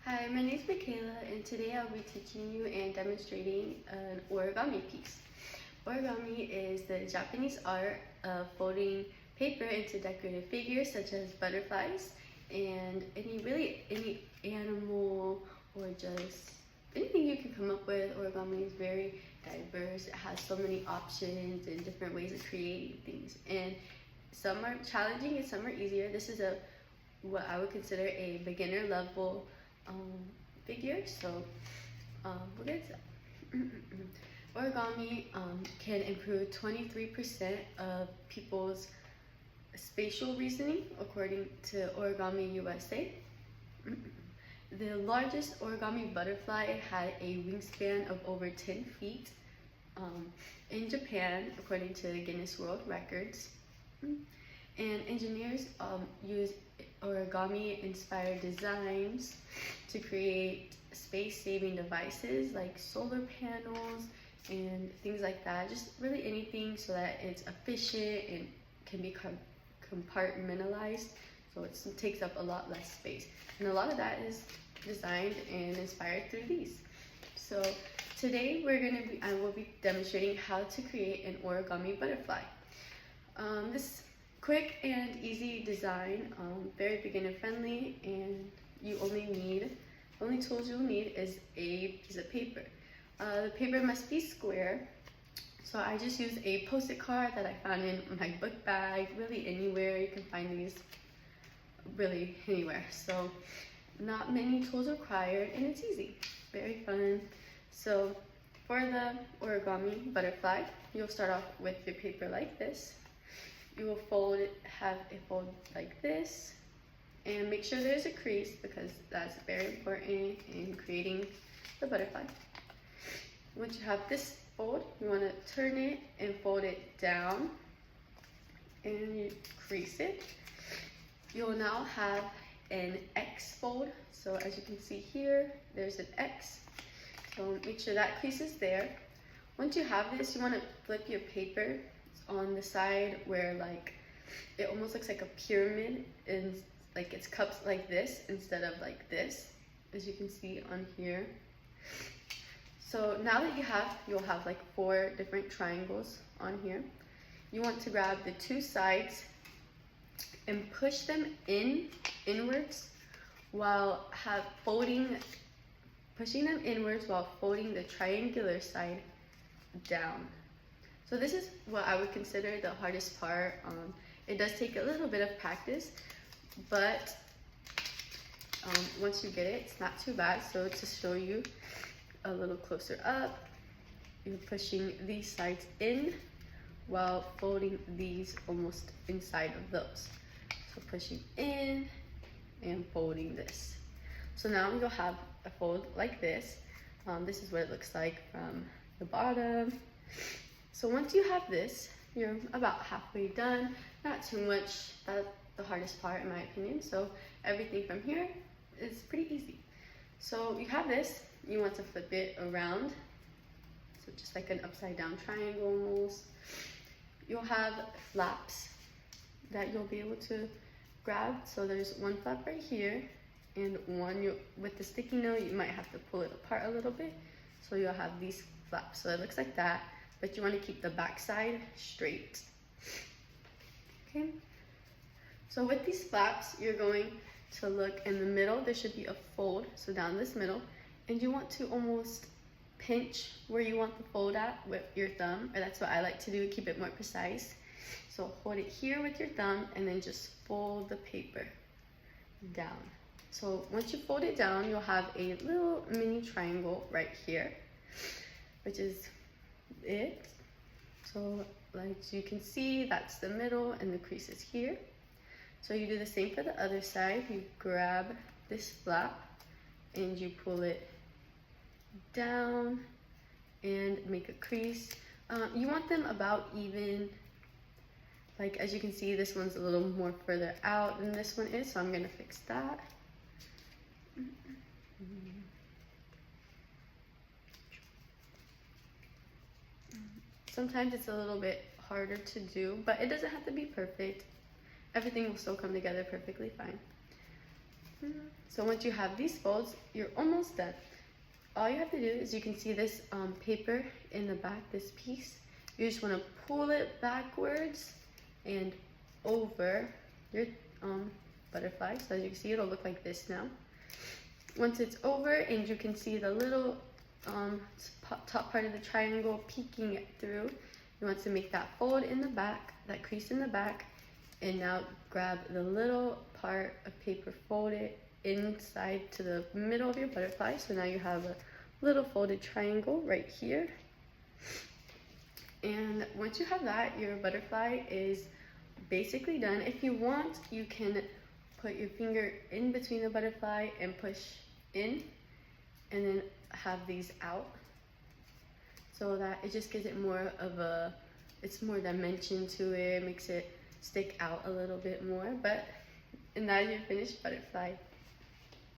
Hi, my name is Mikayla, and today I'll be teaching you and demonstrating an origami piece. Origami is the Japanese art of folding paper into decorative figures such as butterflies and any animal or just anything you can come up with. Origami is very diverse. It has so many options and different ways of creating things, and some are challenging and some are easier. This is what I would consider a beginner level figure. So we'll get to that. Origami can improve 23% of people's spatial reasoning, according to Origami USA. The largest origami butterfly had a wingspan of over 10 feet in Japan, according to Guinness World Records. And engineers use origami-inspired designs to create space-saving devices like solar panels and things like that. Just really anything so that it's efficient and can be compartmentalized, so it takes up a lot less space. And a lot of that is designed and inspired through these. So today I will be demonstrating how to create an origami butterfly. This quick and easy design, very beginner friendly, and only tools you'll need is a piece of paper. The paper must be square, so I just use a post-it card that I found in my book bag. Really anywhere you can find these, really anywhere. So not many tools required, and it's easy, very fun. So for the origami butterfly, you'll start off with your paper like this. You will have it fold like this, and make sure there's a crease because that's very important in creating the butterfly. Once you have this fold, you want to turn it and fold it down, and you crease it. You'll now have an X fold. So as you can see here, there's an X. So make sure that crease is there. Once you have this, you want to flip your paper on the side where it almost looks like a pyramid, and like it's cups like this instead of like this, as you can see on here. So now that you'll have like 4 different triangles on here. You want to grab the 2 sides and push them inwards while pushing them inwards while folding the triangular side down. So this is what I would consider the hardest part. It does take a little bit of practice, but once you get it, it's not too bad. So to show you a little closer up, you're pushing these sides in while folding these almost inside of those. So pushing in and folding this. So now you'll have a fold like this. This is what it looks like from the bottom. So once you have this, you're about halfway done. Not too much. That's the hardest part in my opinion. So everything from here is pretty easy. So you have this, you want to flip it around. So just like an upside down triangle almost. You'll have flaps that you'll be able to grab. So there's one flap right here, and one with the sticky note, you might have to pull it apart a little bit. So you'll have these flaps. So it looks like that, but you want to keep the back side straight. Okay. So with these flaps, you're going to look in the middle. There should be a fold, so down this middle, and you want to almost pinch where you want the fold at with your thumb, or that's what I like to do, keep it more precise. So hold it here with your thumb and then just fold the paper down. So once you fold it down, you'll have a little mini triangle right here, which is it. So like you can see, that's the middle and the crease is here. So you do the same for the other side. You grab this flap and you pull it down and make a crease. You want them about even. Like as you can see, this one's a little more further out than this one is, so I'm gonna fix that. Sometimes it's a little bit harder to do, but it doesn't have to be perfect. Everything will still come together perfectly fine. So once you have these folds, you're almost done. All you have to do is, you can see this paper in the back, this piece. You just want to pull it backwards and over your butterfly. So as you can see, it'll look like this now. Once it's over and you can see the little top part of the triangle peeking through, you want to make that fold in the back, that crease in the back, and now grab the little part of paper, fold it inside to the middle of your butterfly. So now you have a little folded triangle right here. And once you have that, your butterfly is basically done. If you want, you can put your finger in between the butterfly and push in, and then have these out, so that it just gives it more of a, it's more dimension to it, makes it stick out a little bit more. And now your finished butterfly.